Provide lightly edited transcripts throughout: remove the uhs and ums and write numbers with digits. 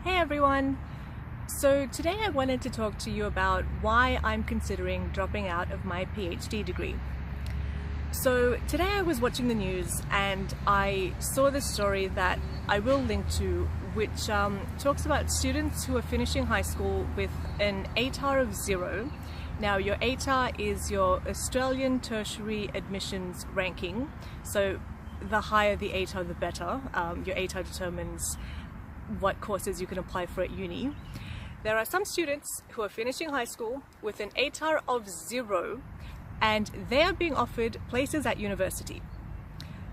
Hey everyone! So today I wanted to talk to you about why I'm considering dropping out of my PhD degree. So today I was watching the news and I saw this story that I will link to, which talks about students who are finishing high school with an ATAR of 0. Now your ATAR is your Australian Tertiary Admissions Ranking, so the higher the ATAR the better. Your ATAR determines what courses you can apply for at uni. There are some students who are finishing high school with an ATAR of 0 and they are being offered places at university.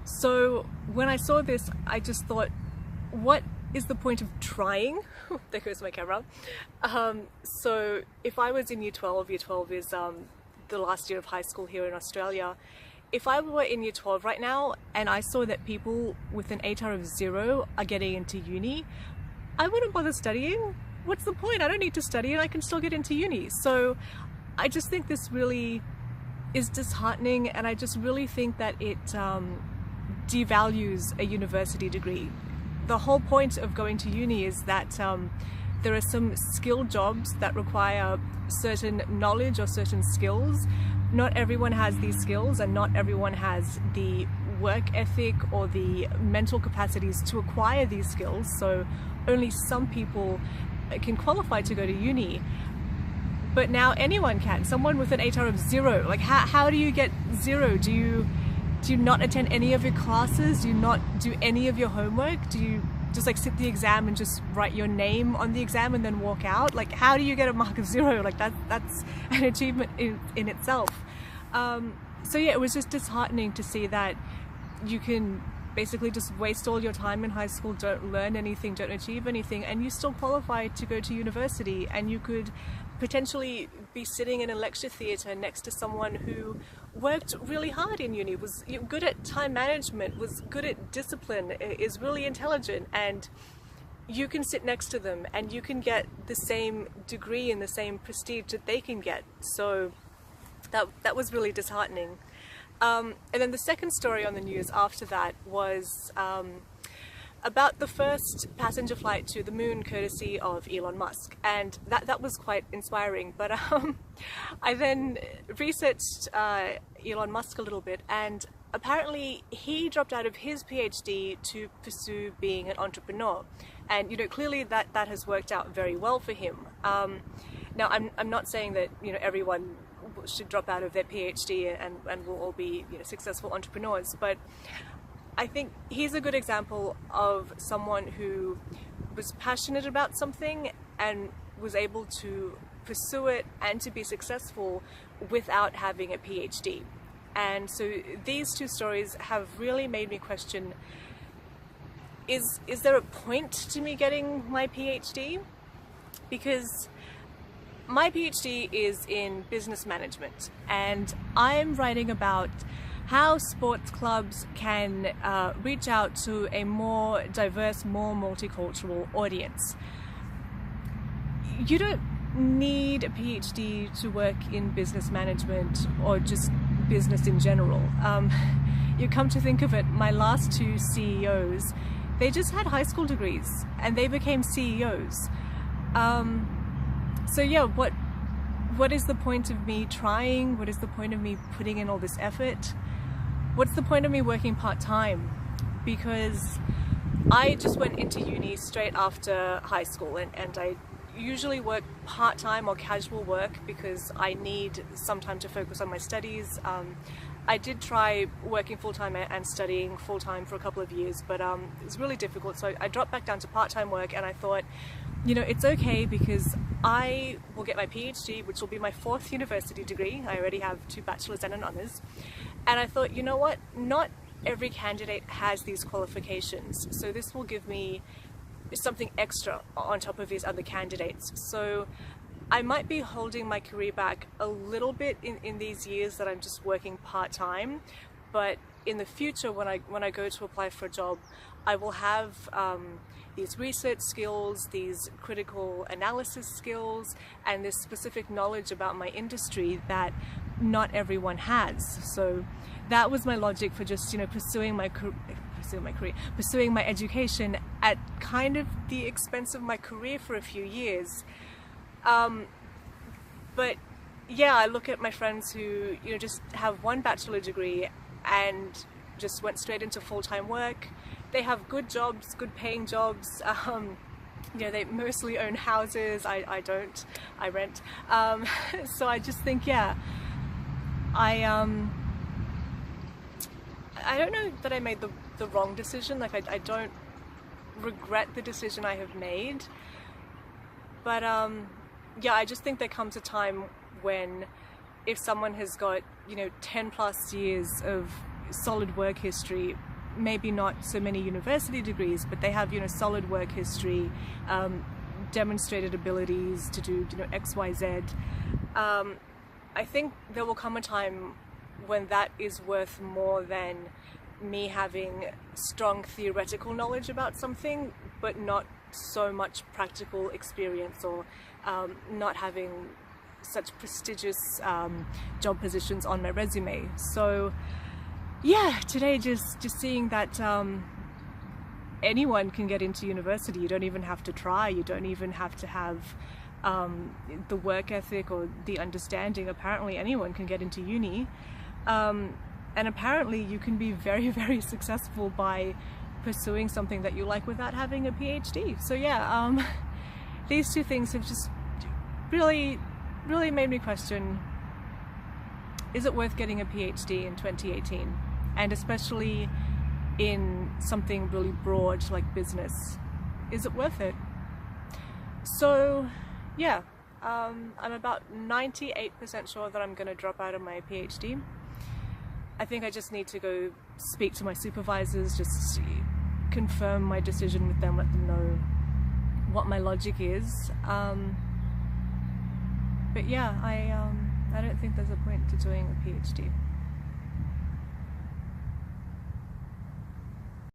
So when I saw this, I just thought, what is the point of trying? There goes my camera. So if I was in year 12 is the last year of high school here in Australia. If I were in year 12 right now and I saw that people with an ATAR of 0 are getting into uni, I wouldn't bother studying. What's the point? I don't need to study and I can still get into uni. So I just think this really is disheartening, and I just really think that it devalues a university degree. The whole point of going to uni is that there are some skilled jobs that require certain knowledge or certain skills. Not everyone has these skills and not everyone has the work ethic or the mental capacities to acquire these skills, so only some people can qualify to go to uni. But now anyone can. Someone with an ATAR of 0, like how do you get 0? Do you not attend any of your classes? Do you not do any of your homework? Do you just like sit the exam and just write your name on the exam and then walk out? Like, how do you get a mark of 0? Like that's an achievement in itself. So yeah, it was just disheartening to see that you can basically just waste all your time in high school, don't learn anything, don't achieve anything, and you still qualify to go to university, and you could potentially be sitting in a lecture theatre next to someone who worked really hard in uni, was good at time management, was good at discipline, is really intelligent, and you can sit next to them and you can get the same degree and the same prestige that they can get. So that was really disheartening. And then the second story on the news after that was about the first passenger flight to the moon courtesy of Elon Musk, and that was quite inspiring. But I then researched Elon Musk a little bit, and apparently he dropped out of his PhD to pursue being an entrepreneur, and clearly that has worked out very well for him. Now I'm not saying that everyone should drop out of their PhD and will all be successful entrepreneurs, but I think he's a good example of someone who was passionate about something and was able to pursue it and to be successful without having a PhD. And so these two stories have really made me question, is there a point to me getting my PhD? Because my PhD is in business management, and I'm writing about how sports clubs can reach out to a more diverse, more multicultural audience. You don't need a PhD to work in business management or just business in general. You come to think of it, my last two CEOs, they just had high school degrees and they became CEOs. So yeah, what is the point of me trying? What is the point of me putting in all this effort? What's the point of me working part-time? Because I just went into uni straight after high school, and I usually work part-time or casual work because I need some time to focus on my studies. I did try working full-time and studying full-time for a couple of years, but it was really difficult, so I dropped back down to part-time work, and I thought, it's okay because I will get my PhD, which will be my 4th university degree. I already have 2 bachelor's and an honours. And I thought, you know what? Not every candidate has these qualifications, so this will give me something extra on top of these other candidates. So I might be holding my career back a little bit in these years that I'm just working part-time, but in the future when I go to apply for a job, I will have these research skills, these critical analysis skills, and this specific knowledge about my industry that not everyone has. So that was my logic for just pursuing my education at kind of the expense of my career for a few years. But yeah, I look at my friends who, you know, just have one bachelor degree and just went straight into full-time work. They have good jobs, good paying jobs. You know, they mostly own houses. I don't. I rent. So I just think, yeah, I don't know that I made the wrong decision. Like, I don't regret the decision I have made. But yeah, I just think there comes a time when if someone has got, you know, 10 plus years of solid work history, maybe not so many university degrees, but they have, you know, solid work history, demonstrated abilities to do, you know, X, Y, Z. I think there will come a time when that is worth more than me having strong theoretical knowledge about something, but not so much practical experience, or not having such prestigious job positions on my resume. So yeah, today just seeing that anyone can get into university. You don't even have to try. You don't even have to have the work ethic or the understanding. Apparently anyone can get into uni, and apparently you can be very, very successful by pursuing something that you like without having a PhD. So yeah, these two things have just really made me question, is it worth getting a PhD in 2018? And especially in something really broad like business, is it worth it? So yeah, I'm about 98% sure that I'm going to drop out of my PhD. I think I just need to go speak to my supervisors, just confirm my decision with them, let them know what my logic is. But yeah, I don't think there's a point to doing a PhD.